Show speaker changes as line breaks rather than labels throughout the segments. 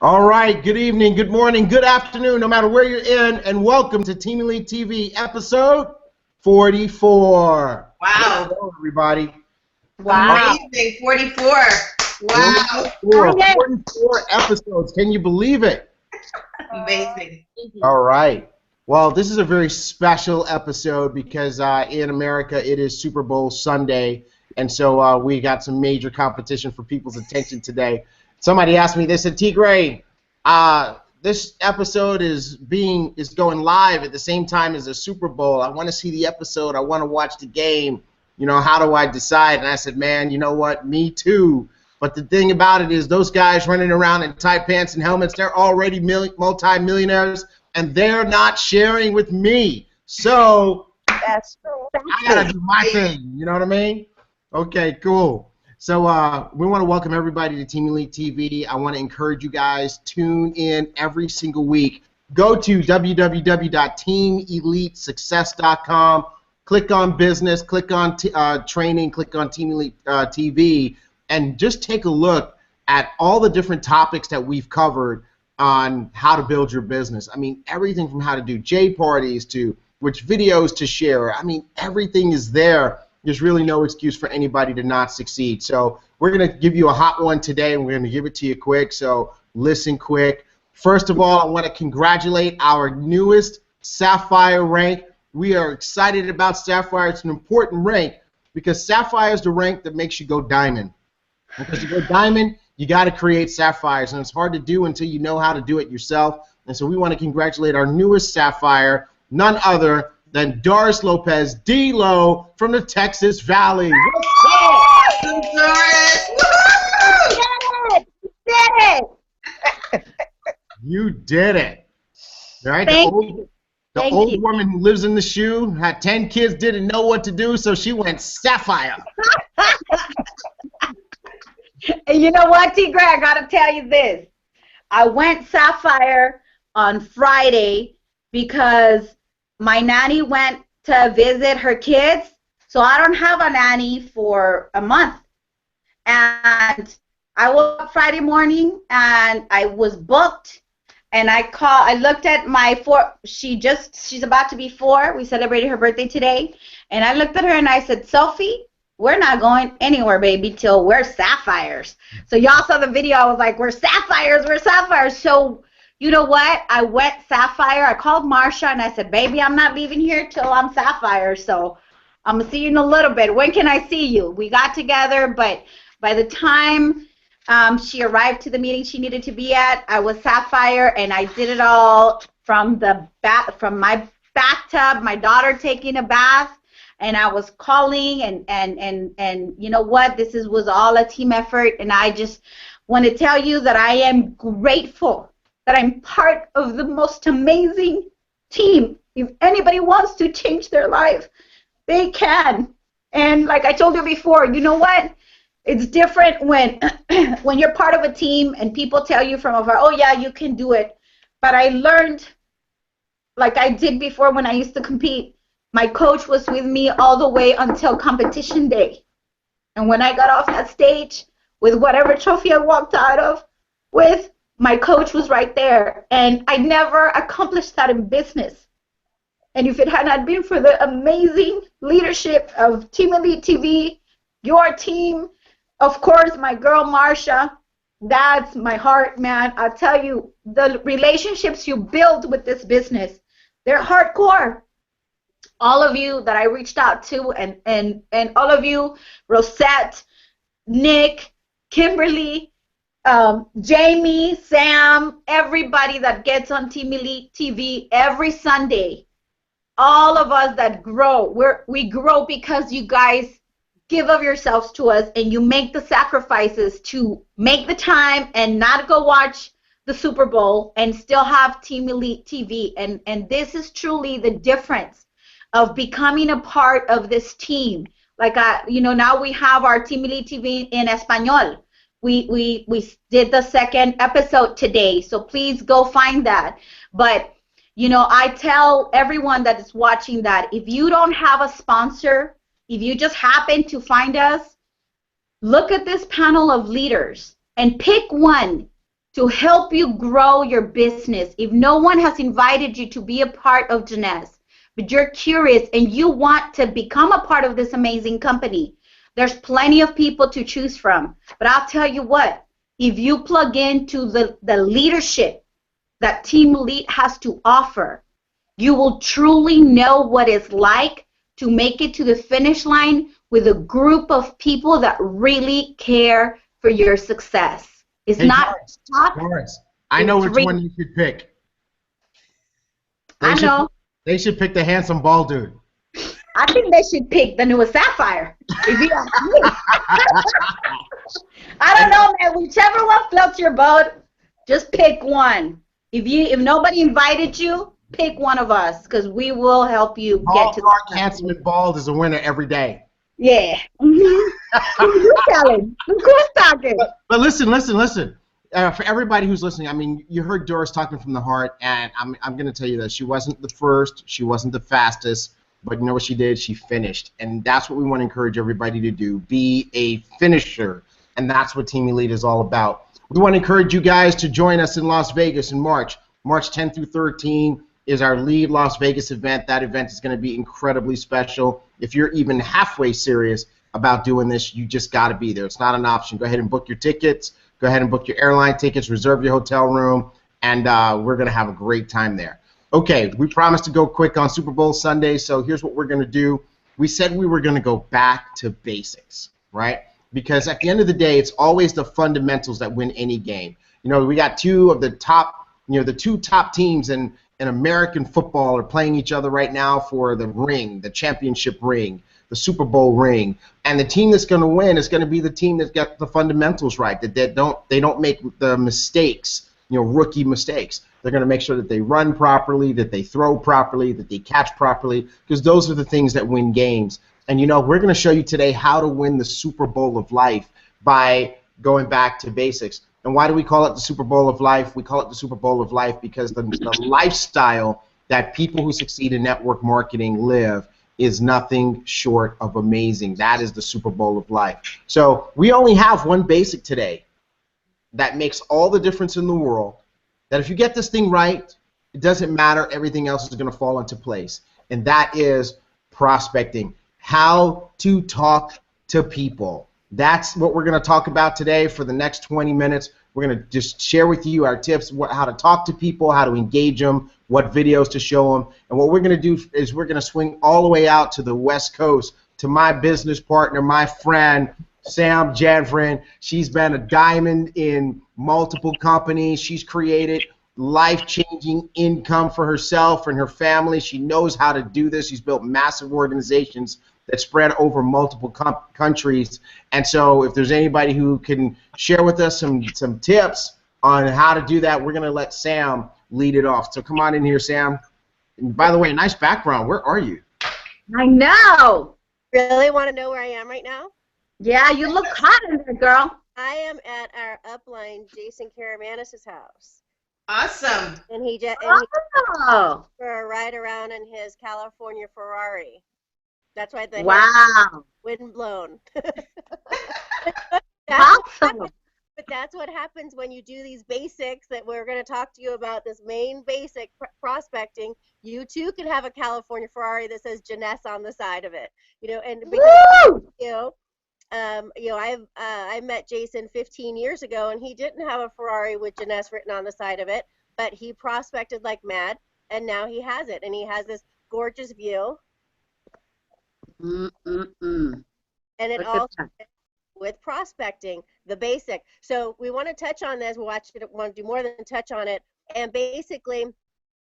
All right, good evening, good morning, good afternoon, no matter where you're in, and welcome to Team Elite TV episode 44.
Wow.
Hello, everybody.
Wow. Amazing, 44. Wow.
44 episodes. Can you believe it?
Amazing.
All right. Well, this is a very special episode because in America it is Super Bowl Sunday, and so we got some major competition for people's attention today. Somebody asked me, they said, T.Gray, this episode is going live at the same time as the Super Bowl. I want to see the episode. I want to watch the game. You know, how do I decide? And I said, man, you know what? Me too. But the thing about it is those guys running around in tight pants and helmets, they're already multi-millionaires, and they're not sharing with me. So
That's true.
I got to do my thing. You know what I mean? Okay, cool. So we want to welcome everybody to Team Elite TV. I want to encourage you guys, tune in every single week. Go to www.teamelitesuccess.com. Click on business, click on training, click on Team Elite TV, and just take a look at all the different topics that we've covered on how to build your business. I mean, everything from how to do J parties to which videos to share. I mean, everything is there. There's really no excuse for anybody to not succeed. So we're going to give you a hot one today, and we're going to give it to you quick, so listen quick. First of all, I want to congratulate our newest Sapphire rank. We are excited about Sapphire. It's an important rank because Sapphire is the rank that makes you go diamond. Because to go diamond, you got to create Sapphires, and it's hard to do until you know how to do it yourself. And so we want to congratulate our newest Sapphire, none other than Doris Lopez, D-Lo, from the Texas Valley. What's up?
Doris!
You did it. All right?
Thank
The old woman who lives in the shoe, had 10 kids, didn't know what to do, so she went Sapphire.
And you know what, T.Gray, I got to tell you this. I went Sapphire on Friday because my nanny went to visit her kids, so I don't have a nanny for a month. And I woke up Friday morning, and I was booked. And I looked at my she's about to be 4. We celebrated her birthday today. And I looked at her and I said, Sophie, we're not going anywhere, baby, till we're Sapphires. So y'all saw the video. I was like, we're Sapphires, we're Sapphires. So you know what? I went Sapphire. I called Marsha and I said, baby, I'm not leaving here till I'm Sapphire. So I'm going to see you in a little bit. When can I see you? We got together, but by the time she arrived to the meeting she needed to be at, I was Sapphire, and I did it all from my bathtub, my daughter taking a bath, and I was calling, and you know what? This was all a team effort, and I just want to tell you that I am grateful that I'm part of the most amazing team. If anybody wants to change their life, they can. And like I told you before, you know what? It's different when when you're part of a team and people tell you from afar, oh yeah, you can do it. But I learned, like I did before when I used to compete, my coach was with me all the way until competition day. And when I got off that stage with whatever trophy I walked out of with, my coach was right there. And I never accomplished that in business. And if it had not been for the amazing leadership of Team Elite TV, your team, of course, my girl Marsha, that's my heart, man. I'll tell you, the relationships you build with this business, they're hardcore. All of you that I reached out to, and all of you, Rosette, Nick, Kimberly, Jamie, Sam, everybody that gets on Team Elite TV every Sunday, all of us that grow, we grow because you guys give of yourselves to us, and you make the sacrifices to make the time and not go watch the Super Bowl and still have Team Elite TV. And this is truly the difference of becoming a part of this team. Like, you know, now we have our Team Elite TV in Espanol. We did the second episode today, so please go find that. But, you know, I tell everyone that is watching that if you don't have a sponsor, if you just happen to find us, look at this panel of leaders and pick one to help you grow your business. If no one has invited you to be a part of Jeunesse, but you're curious and you want to become a part of this amazing company, there's plenty of people to choose from. But I'll tell you what, if you plug into the leadership that Team Lead has to offer, you will truly know what it's like to make it to the finish line with a group of people that really care for your success. It's not talk.
I know which one you should pick. They should pick the handsome bald dude.
I think they should pick the newest Sapphire. If you ask me. I don't know, man. Whichever one floats your boat, just pick one. If nobody invited you, pick one of us, because we will help you get to
the handsome and bald is a winner every day.
Yeah. Who's telling? Who's talking?
But listen. For everybody who's listening, I mean, you heard Doris talking from the heart, and I'm going to tell you that she wasn't the first, she wasn't the fastest, but you know what she did? She finished, and that's what we want to encourage everybody to do. Be a finisher, and that's what Team Elite is all about. We want to encourage you guys to join us in Las Vegas in March. March 10 through 13 is our Lead Las Vegas event. That event is going to be incredibly special. If you're even halfway serious about doing this, you just got to be there. It's not an option. Go ahead and book your tickets. Go ahead and book your airline tickets, reserve your hotel room, and we're going to have a great time there. Okay, we promised to go quick on Super Bowl Sunday, so here's what we're going to do. We said we were going to go back to basics, right? Because at the end of the day, it's always the fundamentals that win any game. You know, we got two of the top, the two top teams in American football are playing each other right now for the ring, the championship ring, the Super Bowl ring, and the team that's going to win is going to be the team that's got the fundamentals right, that they don't make the mistakes, rookie mistakes. They're going to make sure that they run properly, that they throw properly, that they catch properly, because those are the things that win games. And we're going to show you today how to win the Super Bowl of life by going back to basics. And why do we call it the Super Bowl of life? We call it the Super Bowl of life because the lifestyle that people who succeed in network marketing live is nothing short of amazing. That is the Super Bowl of life. So we only have one basic today that makes all the difference in the world, that if you get this thing right, it doesn't matter, everything else is going to fall into place. And that is prospecting. How to talk to people. That's what we're going to talk about today for the next 20 minutes. We're going to just share with you our tips, how to talk to people, how to engage them, what videos to show them. And what we're going to do is we're going to swing all the way out to the West Coast to my business partner, my friend, Sam Janfrin. She's been a diamond in multiple companies. She's created life-changing income for herself and her family. She knows how to do this. She's built massive organizations that spread over multiple countries. And so if there's anybody who can share with us some tips on how to do that, we're going to let Sam lead it off. So come on in here, Sam. And by the way, nice background. Where are you?
I know.
Really want to know where I am right now?
Yeah, you look hot in there, girl.
I am at our upline, Jason Karamanis' house.
Awesome.
And he
Oh.
for a ride around in his California Ferrari. That's why the wind blown.
Awesome.
But that's what happens when you do these basics that we're going to talk to you about, this main basic prospecting. You too can have a California Ferrari that says Jeunesse on the side of it. And because, I met Jason 15 years ago, and he didn't have a Ferrari with Jeunesse written on the side of it, but he prospected like mad, and now he has it, and he has this gorgeous view. And it all with prospecting, the basic. So we want to touch on this. We want to do more than touch on it. And basically,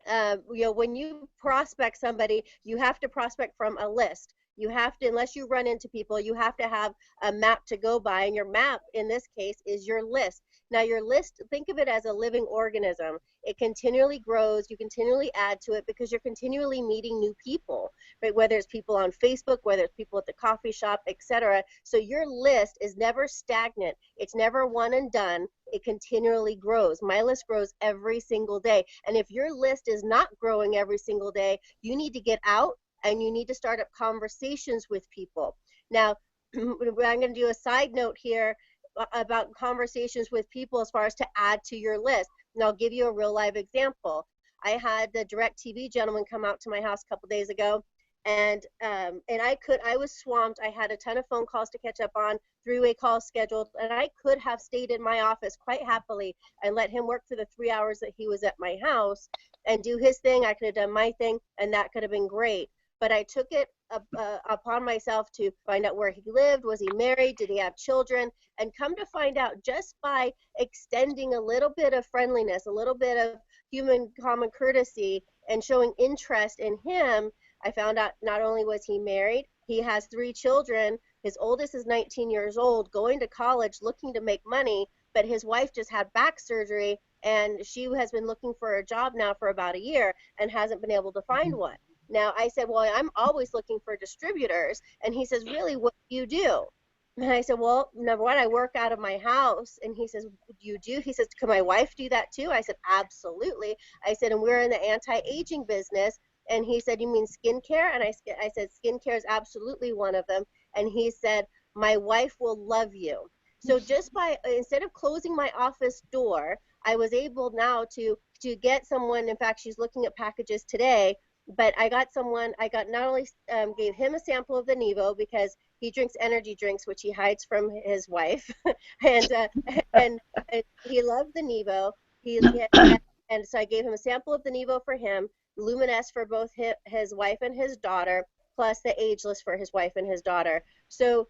when you prospect somebody, you have to prospect from a list. You have to, unless you run into people, you have to have a map to go by, and your map in this case is your list. Now your list, think of it as a living organism. It continually grows, you continually add to it because you're continually meeting new people, right? Whether it's people on Facebook, whether it's people at the coffee shop, etc. So your list is never stagnant. It's never one and done. It continually grows. My list grows every single day. And if your list is not growing every single day, you need to get out and you need to start up conversations with people. Now, I'm going to do a side note here. about conversations with people as far as to add to your list. And I'll give you a real live example. I had the DirecTV gentleman come out to my house a couple days ago, and I was swamped. I had a ton of phone calls to catch up on, three-way calls scheduled, and I could have stayed in my office quite happily and let him work for the 3 hours that he was at my house and do his thing. I could have done my thing, and that could have been great. But I took it upon myself to find out where he lived. Was he married? Did he have children? And come to find out, just by extending a little bit of friendliness, a little bit of human common courtesy, and showing interest in him, I found out not only was he married, he has 3 children. His oldest is 19 years old, going to college, looking to make money, but his wife just had back surgery, and she has been looking for a job now for about a year and hasn't been able to find one. Now, I said, well, I'm always looking for distributors. And he says, really, what do you do? And I said, well, number one, I work out of my house. And he says, you do? He says, can my wife do that too? I said, absolutely. I said, and we're in the anti-aging business. And he said, you mean skincare? And I said, skincare is absolutely one of them. And he said, my wife will love you. So just by, instead of closing my office door, I was able now to get someone. In fact, she's looking at packages today. But I got not only gave him a sample of the Nevo, because he drinks energy drinks, which he hides from his wife, and he loved the Nevo. And so I gave him a sample of the Nevo for him, Luminous for both his wife and his daughter, plus the Ageless for his wife and his daughter. So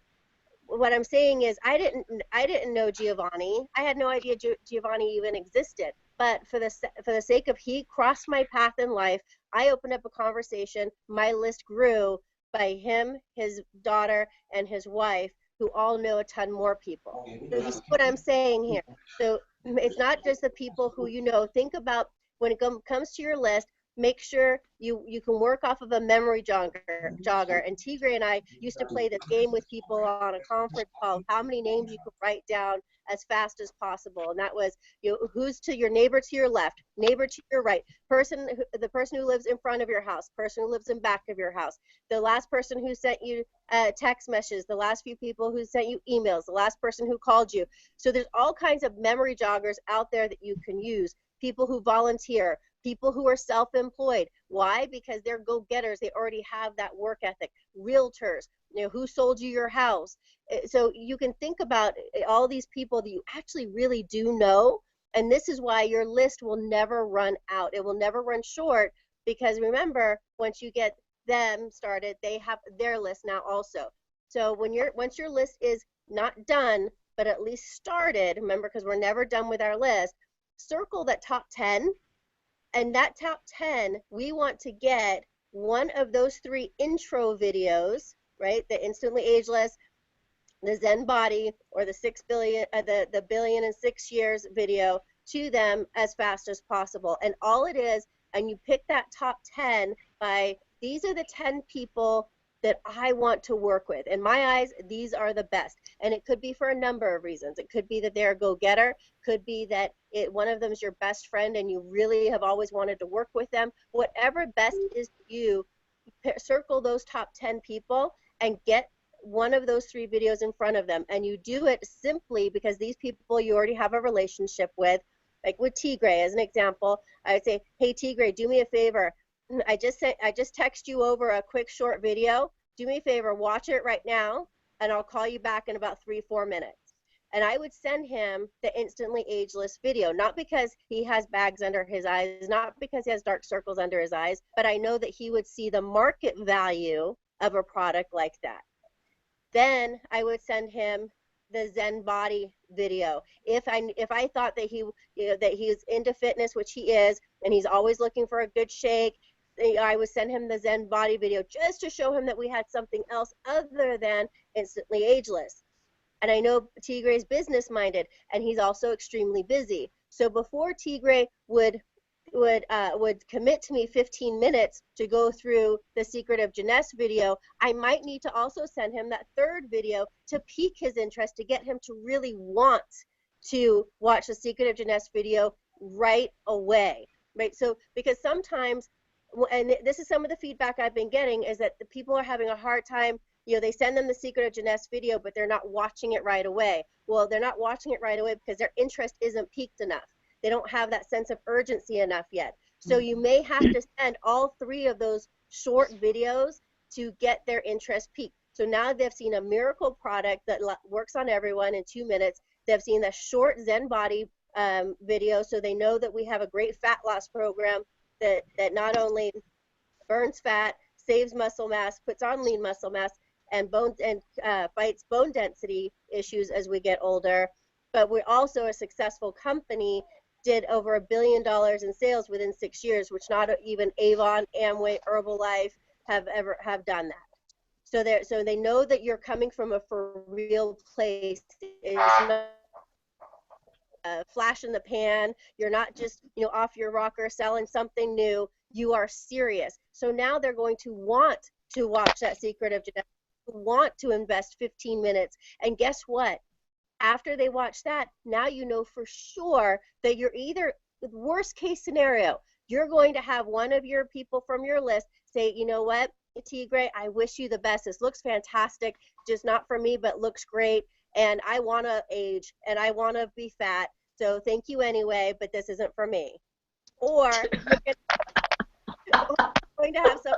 what I'm saying is, I didn't know Giovanni. I had no idea Giovanni even existed. But for the sake of he crossed my path in life, I opened up a conversation. My list grew by him, his daughter, and his wife, who all know a ton more people. So you see what I'm saying here. So it's not just the people who you know. Think about, when it comes to your list, make sure you can work off of a memory jogger. And T.Gray and I used to play this game with people on a conference call, how many names you could write down as fast as possible. And that was, who's to your neighbor to your left, neighbor to your right, the person who lives in front of your house, person who lives in back of your house, the last person who sent you text messages, the last few people who sent you emails, the last person who called you. So there's all kinds of memory joggers out there that you can use. People who volunteer, people who are self-employed. Why? Because they're go-getters. They already have that work ethic. Realtors, who sold you your house. So you can think about all these people that you actually really do know, and this is why your list will never run out. It will never run short, because remember, once you get them started, they have their list now also. So once your list is not done, but at least started, remember, because we're never done with our list, circle that top 10. And that top 10, we want to get one of those 3 intro videos, right? The Instantly Ageless, the Zen Body, or the 6 billion, the billion in 6 years video to them as fast as possible. And all it is, and you pick that top 10 by, these are the 10 people that I want to work with. In my eyes, these are the best. And it could be for a number of reasons. It could be that they're a go-getter, could be that one of them is your best friend and you really have always wanted to work with them. Whatever best is to you, circle those top 10 people and get one of those 3 videos in front of them. And you do it simply because these people you already have a relationship with. Like with T.Gray, as an example, I would say, hey, T.Gray, do me a favor. I just text you over a quick short video. Do me a favor, watch it right now, and I'll call you back in about 3-4 minutes. And I would send him the Instantly Ageless video, not because he has bags under his eyes, not because he has dark circles under his eyes, but I know that he would see the market value of a product like that. Then I would send him the Zen Body video. If I thought that he's into fitness, which he is, and he's always looking for a good shake, I would send him the Zen Body video just to show him that we had something else other than Instantly Ageless. And I know T.Gray's business minded, and he's also extremely busy. So before T.Gray would commit to me 15 minutes to go through the Secret of Jeunesse video, I might need to also send him that 3rd video to pique his interest, to get him to really want to watch the Secret of Jeunesse video right away, right? So because sometimes, and this is some of the feedback I've been getting, is that the people are having a hard time they send them the Secret of Jeunesse video, but they're not watching it right away. Well, they're not watching it right away because their interest isn't peaked enough. They don't have that sense of urgency enough yet. So you may have to send all 3 of those short videos to get their interest peaked. So now they've seen a miracle product that works on everyone in 2 minutes. They've seen the short Zen Body video, so they know that we have a great fat loss program that not only burns fat, saves muscle mass, puts on lean muscle mass, and fights bone density issues as we get older. But we're also a successful company, did over $1 billion in sales within 6 years, which not even Avon, Amway, Herbalife have done that. So they know that you're coming from a for real place. It's not a flash in the pan. You're not just off your rocker selling something new. You are serious. So now they're going to want to watch that Secret of Jeunesse, want to invest 15 minutes. And guess what? After they watch that, now you know for sure that you're either, worst case scenario, you're going to have one of your people from your list say, you know what, T.Gray, I wish you the best. This looks fantastic, just not for me, but looks great. And I want to age and I want to be fat. So thank you anyway, but this isn't for me. Or you're going to have some,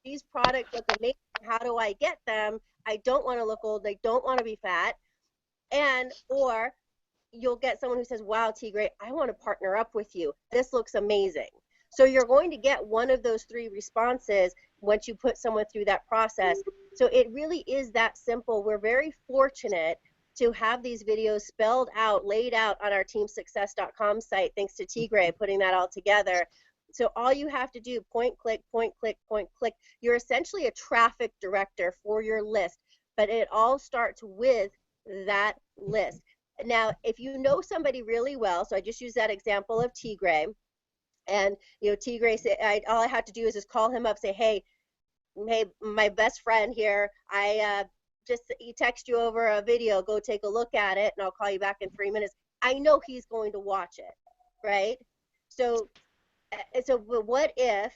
these products look amazing. How do I get them? I don't want to look old. I don't want to be fat. Or you'll get someone who says, wow, T.Gray, I want to partner up with you. This looks amazing. So you're going to get one of those 3 responses once you put someone through that process. So it really is that simple. We're very fortunate to have these videos spelled out, laid out on our teamsuccess.com site, thanks to T.Gray putting that all together. So all you have to do, point, click, point, click, point, click. You're essentially a traffic director for your list, but it all starts with that list. Now, if you know somebody really well, so I just use that example of T.Gray, and T.Gray, all I have to do is just call him up, say, hey, my best friend here, I just text you over a video, go take a look at it, and I'll call you back in 3 minutes. I know he's going to watch it, right? So what if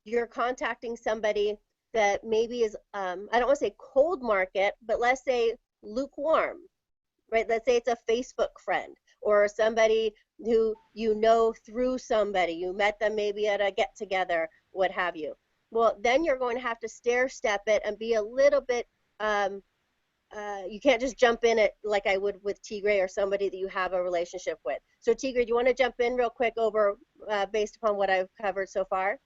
you're contacting somebody that maybe is, I don't want to say cold market, but let's say lukewarm, right? Let's say it's a Facebook friend or somebody who through somebody. You met them maybe at a get-together, what have you. Well, then you're going to have to stair-step it and be a little bit, you can't just jump in it like I would with T.Gray or somebody that you have a relationship with. So T.Gray, do you want to jump in real quick over based upon what I've covered so far?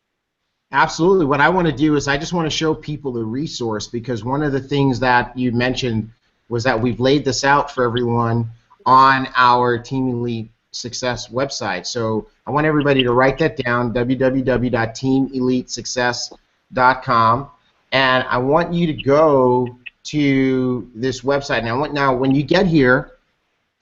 Absolutely. What I want to do is I just want to show people the resource, because one of the things that you mentioned was that we've laid this out for everyone on our Team Elite Success website. So I want everybody to write that down, www.teamelitesuccess.com, and I want you to go to this website. Now when you get here,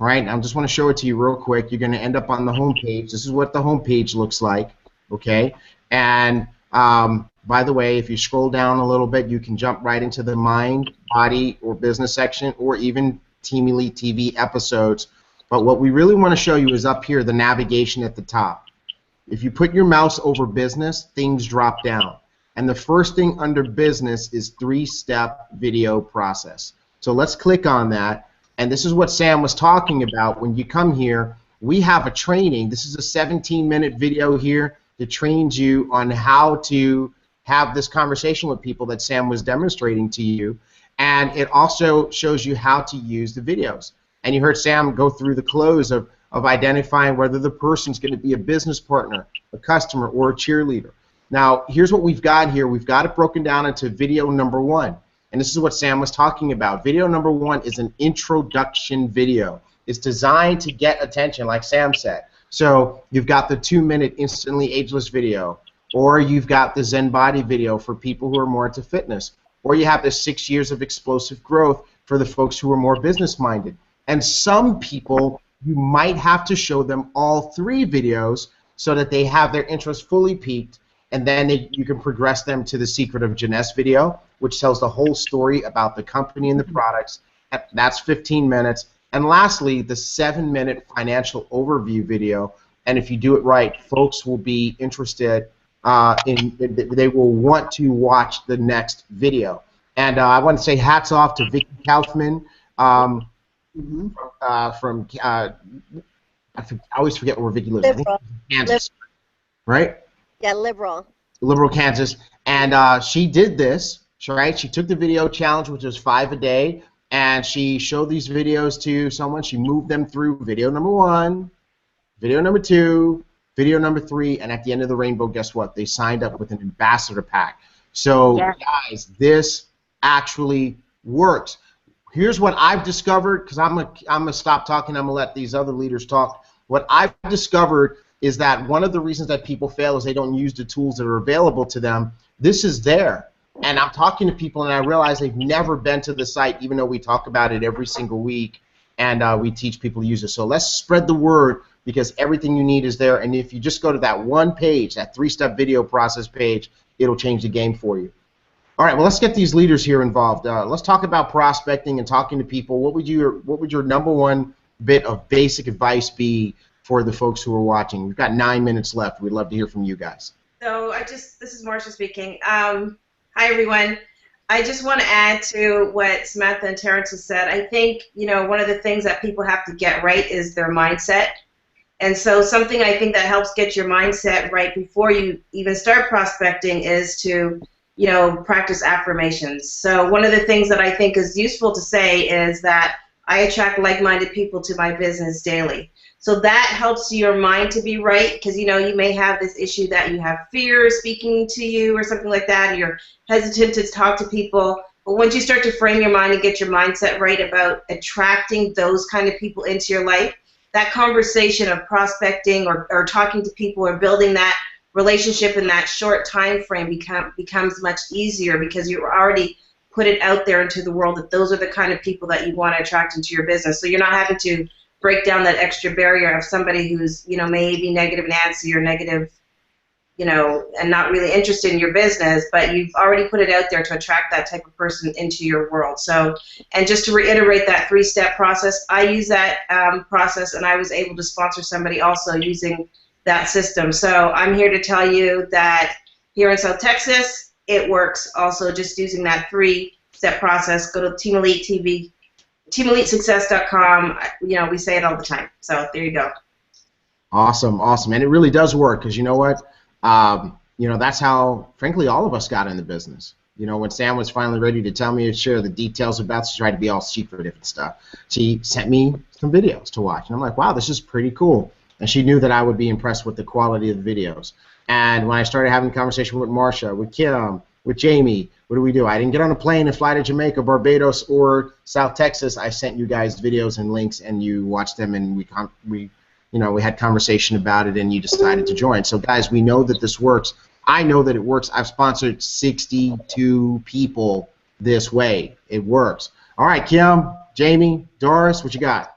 all right, I just want to show it to you real quick. You're going to end up on the home page. This is what the home page looks like, okay? And by the way, if you scroll down a little bit, you can jump right into the Mind, Body, or Business section, or even Team Elite TV episodes. But what we really want to show you is up here, the navigation at the top. If you put your mouse over Business, things drop down. And the first thing under Business is 3-step video process. So let's click on that. And this is what Sam was talking about. When you come here, we have a training. This is a 17-minute video here that trains you on how to have this conversation with people that Sam was demonstrating to you. And it also shows you how to use the videos. And you heard Sam go through the close of identifying whether the person's going to be a business partner, a customer, or a cheerleader. Now, here's what we've got here. We've got it broken down into video number 1. And this is what Sam was talking about. Video number 1 is an introduction video. It's designed to get attention, like Sam said. So you've got the 2-minute instantly ageless video, or you've got the Zen Body video for people who are more into fitness, or you have the 6 years of explosive growth for the folks who are more business-minded. And some people, you might have to show them all 3 videos so that they have their interest fully peaked, and then you can progress them to the Secret of Jeunesse video, which tells the whole story about the company and the products. That's 15 minutes. And lastly, the 7-minute financial overview video. And if you do it right, folks will be interested they will want to watch the next video. And I want to say hats off to Vicky Kaufman from I always forget where Vicky lives. I think Kansas, right?
Yeah, liberal.
Liberal, Kansas. And she did this, right? She took the video challenge, which was 5 a day, and she showed these videos to someone. She moved them through video number 1, video number 2, video number 3, and at the end of the rainbow, guess what? They signed up with an ambassador pack. So, guys, this actually works. Here's what I've discovered, because I'm gonna stop talking. I'm gonna let these other leaders talk. What I've discovered is that one of the reasons that people fail is they don't use the tools that are available to them. This is there, and I'm talking to people, and I realize they've never been to the site, even though we talk about it every single week, and we teach people to use it. So let's spread the word, because everything you need is there, and if you just go to that one page, that 3-step video process page, it'll change the game for you. All right, well, let's get these leaders here involved. Let's talk about prospecting and talking to people. What would your number one bit of basic advice be for the folks who are watching? We've got 9 minutes left. We'd love to hear from you guys.
So this is Marcia speaking. Hi, everyone. I just want to add to what Samantha and Terrence has said. I think, one of the things that people have to get right is their mindset. And so something I think that helps get your mindset right before you even start prospecting is to practice affirmations. So one of the things that I think is useful to say is that I attract like-minded people to my business daily. So that helps your mind to be right, because you may have this issue that you have fear speaking to you or something like that, and you're hesitant to talk to people. But once you start to frame your mind and get your mindset right about attracting those kind of people into your life, that conversation of prospecting or talking to people or building that relationship in that short time frame becomes much easier, because you already put it out there into the world that those are the kind of people that you want to attract into your business. So you're not having to break down that extra barrier of somebody who's maybe negative Nancy or negative, and not really interested in your business, but you've already put it out there to attract that type of person into your world. So, and just to reiterate that 3-step process, I use that process, and I was able to sponsor somebody also using that system. So I'm here to tell you that here in South Texas, it works also just using that 3-step process. Go to Team Elite TV, teamelitesuccess.com. We say it all the time. So there you go.
Awesome, awesome. And it really does work, because you know what? That's how, frankly, all of us got in the business. When Sam was finally ready to tell me to share the details about it, she tried to be all secretive and stuff. She sent me some videos to watch, and I'm like, wow, this is pretty cool. And she knew that I would be impressed with the quality of the videos. And when I started having a conversation with Marcia, with Kim, with Jamie, what do? I didn't get on a plane and fly to Jamaica, Barbados, or South Texas. I sent you guys videos and links, and you watched them, and we had conversation about it, and you decided to join. So, guys, we know that this works. I know that it works. I've sponsored 62 people this way. It works. All right, Kim, Jamie, Doris, what you got?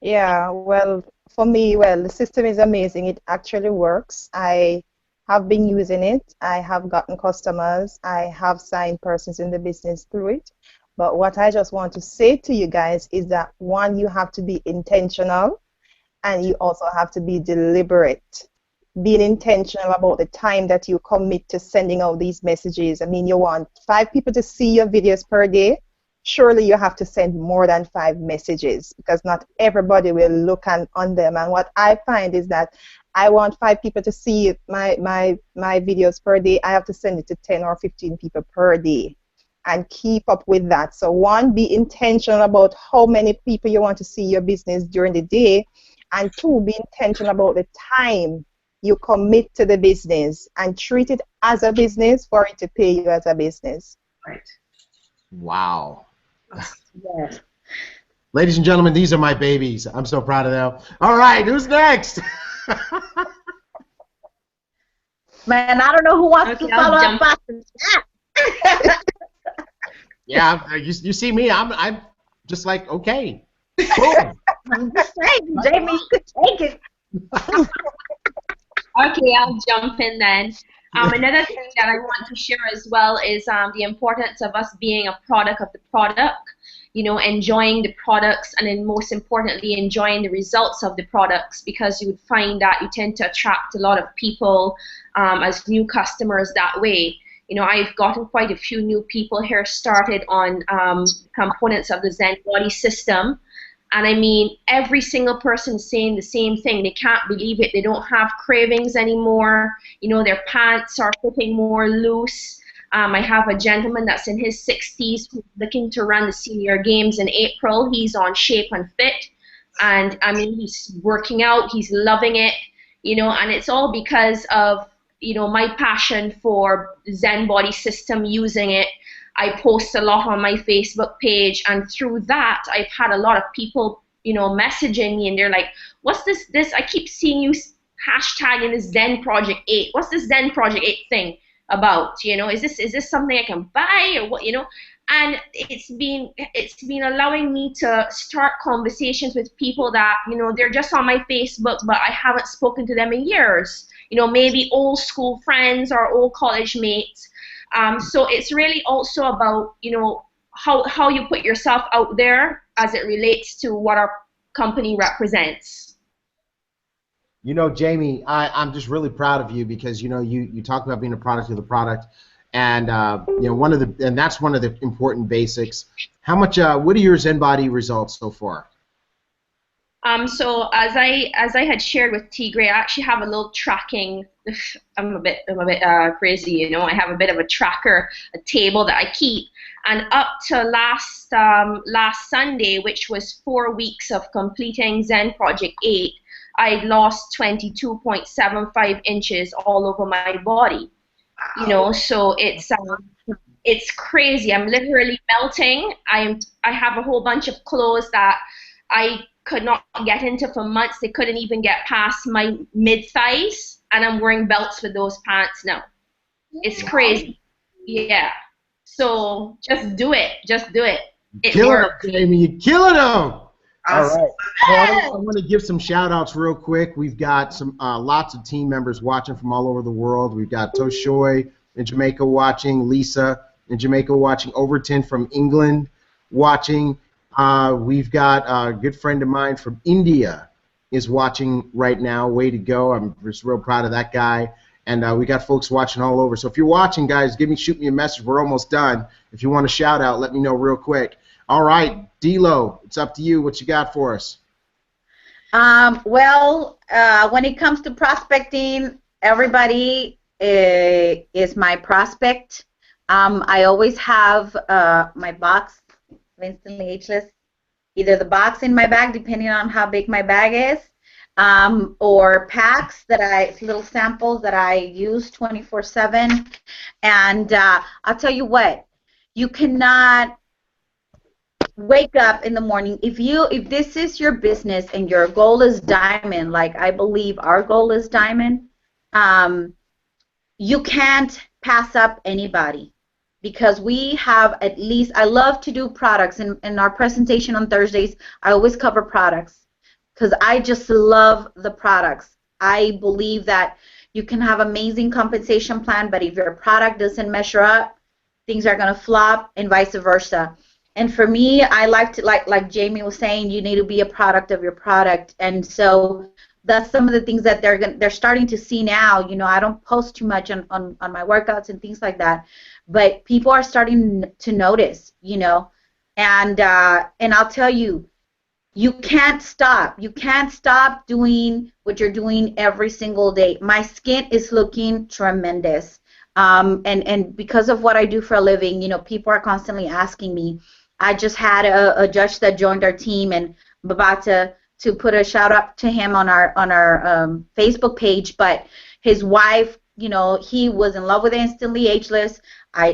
Yeah, well, for me, the system is amazing. It actually works. I have been using it. I have gotten customers. I have signed persons in the business through it. But what I just want to say to you guys is that, one, you have to be intentional, and you also have to be deliberate. Being intentional about the time that you commit to sending out these messages. I mean, you want 5 people to see your videos per day. Surely you have to send more than 5 messages, because not everybody will look on them. And what I find is that I want 5 people to see my videos per day. I have to send it to 10 or 15 people per day and keep up with that. So, one, be intentional about how many people you want to see your business during the day. And 2, be intentional about the time you commit to the business, and treat it as a business for it to pay you as a business.
Right.
Wow.
Yes.
Ladies and gentlemen, these are my babies. I'm so proud of them. All right, who's next?
Man, I don't know who wants to follow up after that.
Yeah, you see me, I'm just like, okay. Cool.
I'm just saying, Jamie, you could take it.
Okay, I'll jump in then. Another thing that I want to share as well is the importance of us being a product of the product, enjoying the products, and then most importantly, enjoying the results of the products, because you would find that you tend to attract a lot of people as new customers that way. You know, I've gotten quite a few new people here started on components of the Zen body system. And I mean, every single person is saying the same thing. They can't believe it. They don't have cravings anymore. You know, their pants are fitting more loose. I have a gentleman that's in his 60s who's looking to run the senior games in April. He's on Shape and Fit. And I mean, he's working out. He's loving it. You know, and it's all because of, you know, my passion for Zen body system, using it. I post a lot on my Facebook page, and through that, I've had a lot of people, you know, messaging me, and they're like, "What's this? I keep seeing you hashtagging this Zen Project 8. What's this Zen Project 8 thing about? You know, is this something I can buy or what? You know?" And it's been allowing me to start conversations with people that, you know, they're just on my Facebook, but I haven't spoken to them in years. You know, maybe old school friends or old college mates. So it's really also about, you know, how you put yourself out there as it relates to what our company represents.
You know, Jamie, I'm just really proud of you because, you know, you talk about being a product of the product, and you know, that's one of the important basics. How much? What are your Zen body results so far?
So as I had shared with T.Gray, I actually have a little tracking. I'm a bit crazy, you know. I have a bit of a tracker, a table that I keep, and up to last Sunday, which was 4 weeks of completing Zen Project 8, I lost 22.75 inches all over my body. You know, so it's crazy. I'm literally melting. I have a whole bunch of clothes that I could not get into for months. They couldn't even get past my mid-thighs, and I'm wearing belts with those pants now. It's crazy. Yeah. So just do it. Just do it. It works.
Jamie. You're killing them. All right. Well, I want to give some shout-outs real quick. We've got some lots of team members watching from all over the world. We've got Toshoy in Jamaica watching, Lisa in Jamaica watching, Overton from England watching. We've got a good friend of mine from India is watching right now. Way to go. I'm just real proud of that guy. And we got folks watching all over. So if you're watching, guys, shoot me a message. We're almost done. If you want a shout-out, let me know real quick. All right, D-Lo, it's up to you. What you got for us?
Well, when it comes to prospecting, everybody is my prospect. I always have my box of Instantly Ageless, either the box in my bag, depending on how big my bag is, or packs little samples that I use 24/7. And I'll tell you what, you cannot wake up in the morning if this is your business and your goal is diamond, like I believe our goal is diamond, you can't pass up anybody, because we have at least, I love to do products. In our presentation on Thursdays, I always cover products because I just love the products. I believe that you can have amazing compensation plan, but if your product doesn't measure up, things are going to flop, and vice versa. And for me, I like to, like Jamie was saying, you need to be a product of your product. And so that's some of the things that they're starting to see now. You know, I don't post too much on my workouts and things like that, but people are starting to notice, you know. And I'll tell you, you can't stop. You can't stop doing what you're doing every single day. My skin is looking tremendous. And because of what I do for a living, you know, people are constantly asking me. I just had a judge that joined our team, and I'm about to put a shout out to him on our Facebook page. But his wife, you know, he was in love with Instantly Ageless.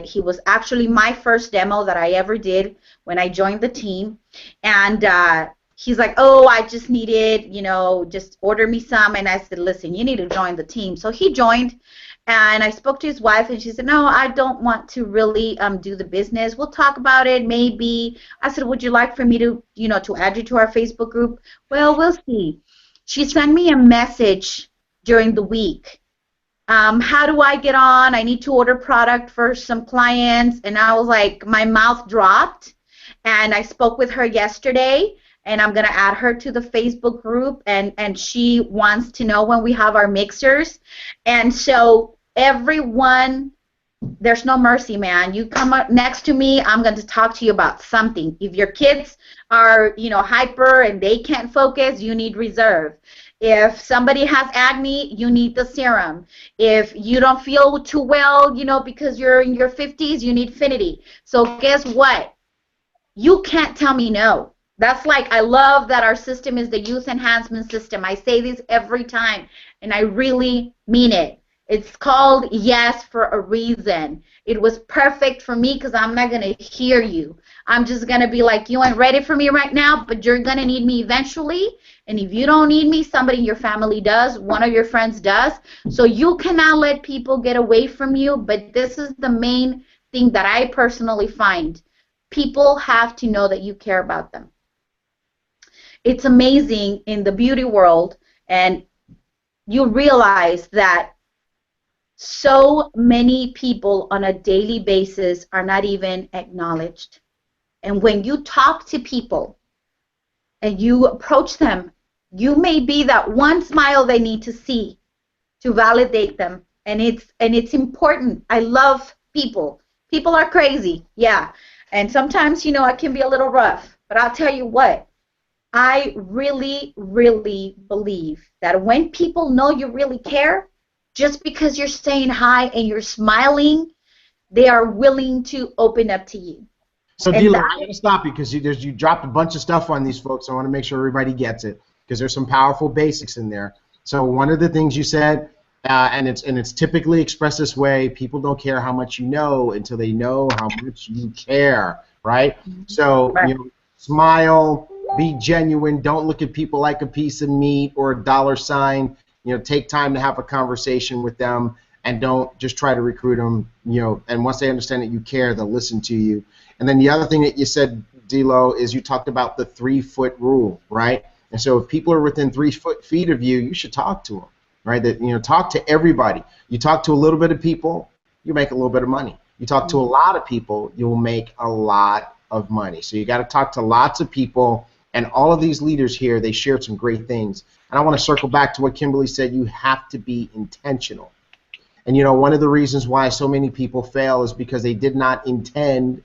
He was actually my first demo that I ever did when I joined the team, and he's like, oh, I just needed, you know, just order me some. And I said, listen, you need to join the team. So he joined. And I spoke to his wife, and she said, no, I don't want to really do the business. We'll talk about it, maybe. I said, would you like for me to, you know, to add you to our Facebook group? Well, we'll see. She sent me a message during the week. How do I get on? I need to order product for some clients. And I was like, my mouth dropped. And I spoke with her yesterday, and I'm going to add her to the Facebook group, and she wants to know when we have our mixers. And so everyone there's no mercy, man. You come up next to me, I'm going to talk to you about something. If your kids are, hyper and they can't focus, you need reserve. If somebody has acne, you need the serum. If you don't feel too well, because you're in your 50s, you need Finity. So guess what? You can't tell me no. That's like, I love that our system is the youth enhancement system. I say this every time, and I really mean it. It's called yes for a reason. It was perfect for me because I'm not going to hear you. I'm just going to be like, you ain't ready for me right now, but you're going to need me eventually. And if you don't need me, somebody in your family does, one of your friends does. So you cannot let people get away from you, but this is the main thing that I personally find. People have to know that you care about them. It's amazing in the beauty world, and you realize that so many people on a daily basis are not even acknowledged. And when you talk to people and you approach them, you may be that one smile they need to see to validate them. And it's important. I love people. People are crazy, yeah. And sometimes, I can be a little rough. But I'll tell you what, I really, really believe that when people know you really care, just because you're saying hi and you're smiling, they are willing to open up to you.
So, Dilo, I'm going to stop you because you dropped a bunch of stuff on these folks. I want to make sure everybody gets it because there's some powerful basics in there. So one of the things you said, and it's typically expressed this way, people don't care how much you know until they know how much you care, right? So, smile, be genuine, don't look at people like a piece of meat or a dollar sign. Take time to have a conversation with them and don't just try to recruit them, and once they understand that you care, they'll listen to you. And then the other thing that you said, Dilo, is you talked about the 3-foot rule, right? And so if people are within 3 feet of you, you should talk to them, right? That, talk to everybody. You talk to a little bit of people, you make a little bit of money. You talk to a lot of people, you'll make a lot of money. So you got to talk to lots of people, and all of these leaders here, they shared some great things. And I want to circle back to what Kimberly said. You have to be intentional. And one of the reasons why so many people fail is because they did not intend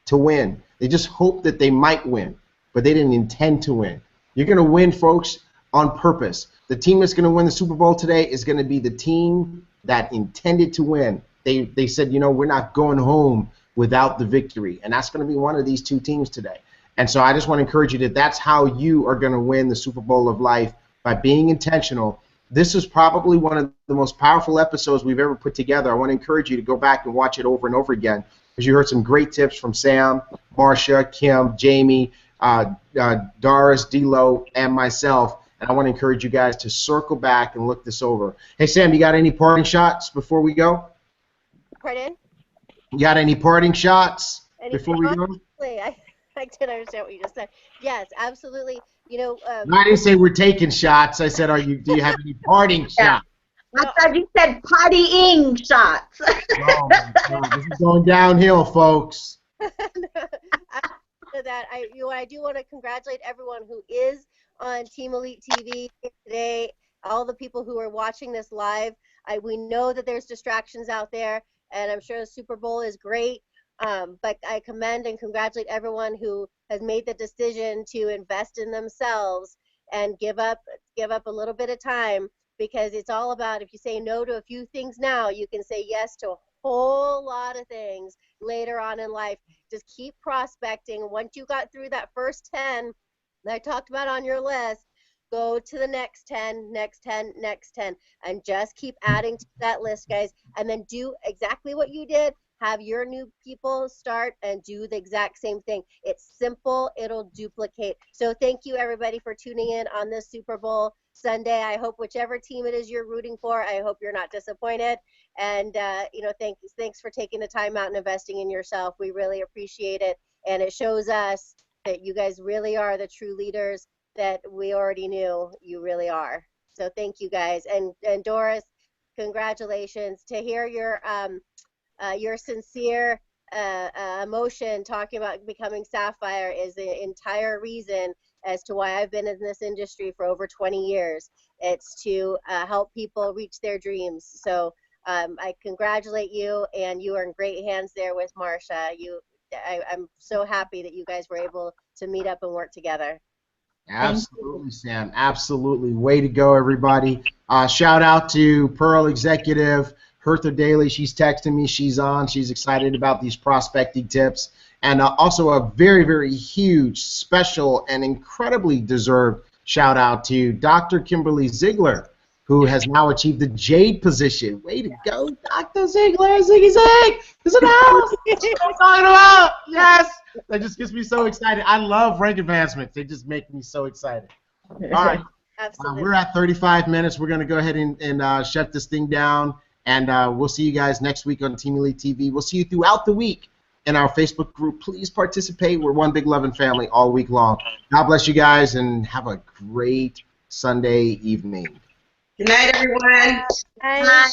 to win. They just hoped that they might win, but they didn't intend to win. You're going to win, folks, on purpose. The team that's going to win the Super Bowl today is going to be the team that intended to win. They said, we're not going home without the victory. And that's going to be one of these two teams today. And so I just want to encourage you that that's how you are going to win the Super Bowl of life, by being intentional. This is probably one of the most powerful episodes we've ever put together. I want to encourage you to go back and watch it over and over again, because you heard some great tips from Sam, Marcia, Kim, Jamie, Doris, Dilo, and myself. And I want to encourage you guys to circle back and look this over. Hey, Sam, you got any parting shots before we go?
Pardon?
You got any parting shots before we go?
Honestly, I didn't understand what you just said. Yes, absolutely.
No, I didn't say we're taking shots. I said, do you have any parting shots?
I thought you said partying shots.
Oh my God, this is going downhill, folks.
That I do want to congratulate everyone who is on Team Elite TV today. All the people who are watching this live. We know that there's distractions out there, and I'm sure the Super Bowl is great. But I commend and congratulate everyone who has made the decision to invest in themselves and give up a little bit of time, because it's all about, if you say no to a few things now, you can say yes to a whole lot of things later on in life. Just keep prospecting. Once you got through that first 10 that I talked about on your list, go to the next 10, next 10, next 10, and just keep adding to that list, guys. And then do exactly what you did. Have your new people start and do the exact same thing. It's simple. It'll duplicate. So thank you, everybody, for tuning in on this Super Bowl Sunday. I hope whichever team it is you're rooting for, I hope you're not disappointed. And, thanks for taking the time out and investing in yourself. We really appreciate it. And it shows us that you guys really are the true leaders that we already knew you really are. So thank you, guys. And Doris, congratulations. To hear your sincere emotion talking about becoming Sapphire is the entire reason as to why I've been in this industry for over 20 years. It's to help people reach their dreams. So I congratulate you, and you are in great hands there with Marsha. I'm so happy that you guys were able to meet up and work together.
Absolutely, Sam. Absolutely. Way to go, everybody. Shout out to Pearl Executive, Hertha Daly. She's texting me. She's on. She's excited about these prospecting tips. And also a very, very huge, special, and incredibly deserved shout out to Dr. Kimberly Ziegler, who has now achieved the Jade position. Way to go, Dr. Ziegler. Ziggy Zig is in the house. That's what I'm talking about. Yes. That just gets me so excited. I love rank advancements. They just make me so excited. All right.
Absolutely.
We're at 35 minutes. We're going to go ahead and shut this thing down. And we'll see you guys next week on Team Elite TV. We'll see you throughout the week in our Facebook group. Please participate. We're one big loving family all week long. God bless you guys, and have a great Sunday evening.
Good night, everyone.
Bye.